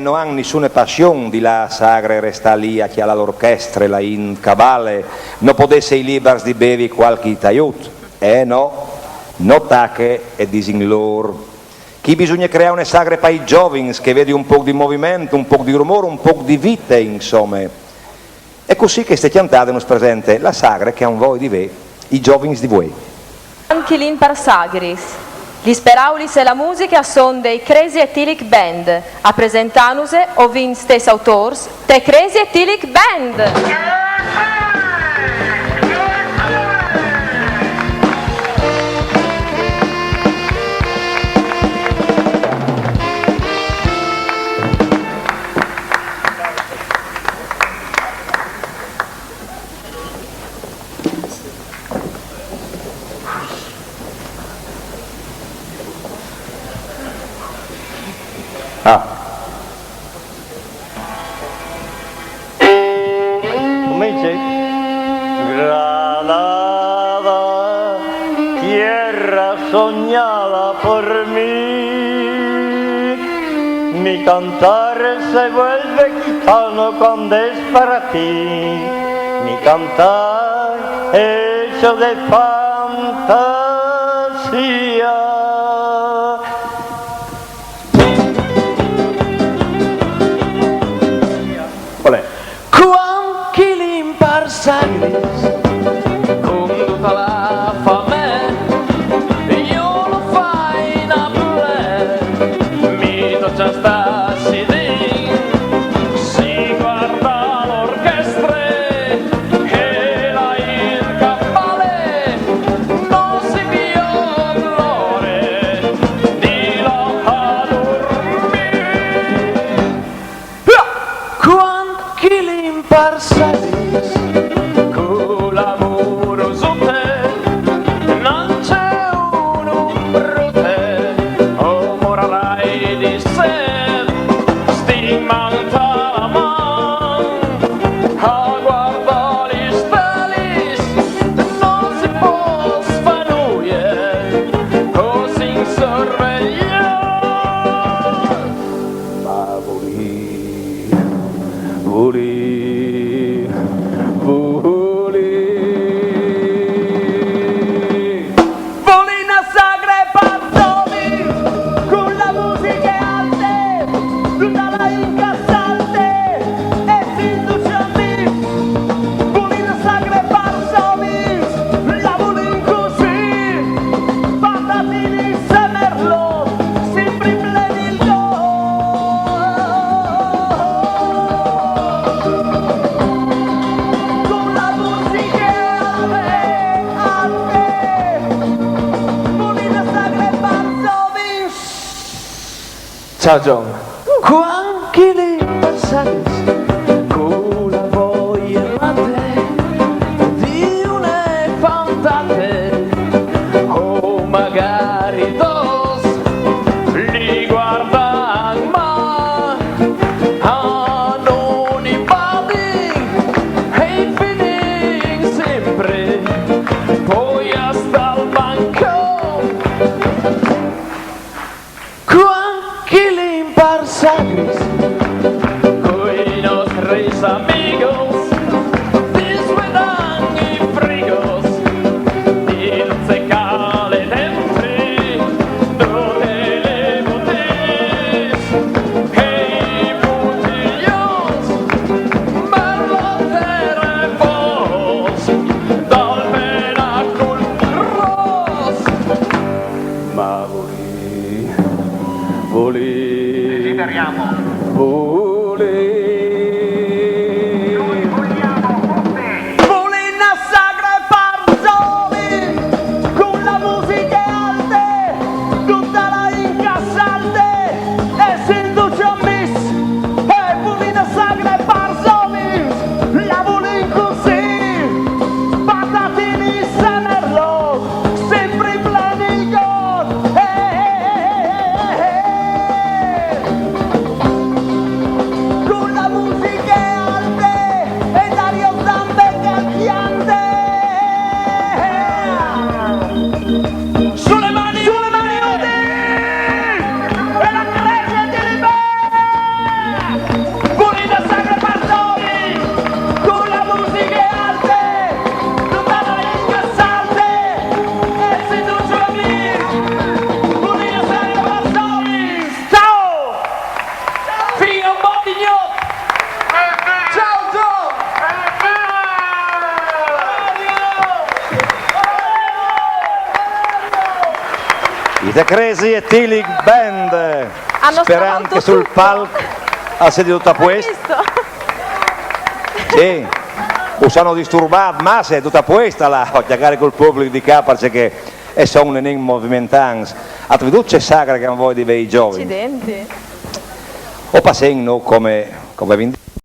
non hanno nessuna passione di la sagre resta lì a chiala l'orchestra la in cabale, non potesse i libers di bevi qualche aiuto, no tacche e disin loro. Chi bisogna creare una sagre per i giovani che vedi un po' di movimento, un po' di rumore, un po' di vita, insomma. È così che ste chiantate nos presente la sagre che ha un voi di ve, i giovani di voi. Anche l'in par sagris. Gli speraulis e la musica sono dei Crazy Ethylic Band, a presentanuse ovin stes autors, te Crazy Ethylic Band! Comincia. Granada, tierra soñada por mí, mi cantar se vuelve gitano cuando es para ti, mi cantar hecho de fantasía. Sagres, con tutta la fame, io lo fai in ple, mi toccia stassi din, si guarda l'orchestra e la il cappale, non si vio glore di la a dormire. Quando chi l'impar sagres, Ciao John. Quanti le passaris con la voglia matte di une fantate o magari dos li guardan ma anonimati e finiscono sempre poi hasta il banco. Sagres, coi nostres amigos, disfrutan y frigos, il secale dentri, donde le botes, e bottiglions, merlottere fos, dal penacul ros. Ma volì. Volina sagre parzoli, con la musica alte, tutta la incassante, e si induce a miss, e volina sagre parzoli, la volin così, patatini semerlo, sempre in plenico, con la I The Crazy e Tillich Band, Hanno sperando che stravolto sul tutto. palco ha sedito a Hai questo. visto? Sì, usano disturbato, ma se è tutta questa là, a chiacchiere col pubblico di qua, perché sono un enigma movimentante. A veduto c'è sagra che non vuoi di bei giovani. Accidenti. O passano come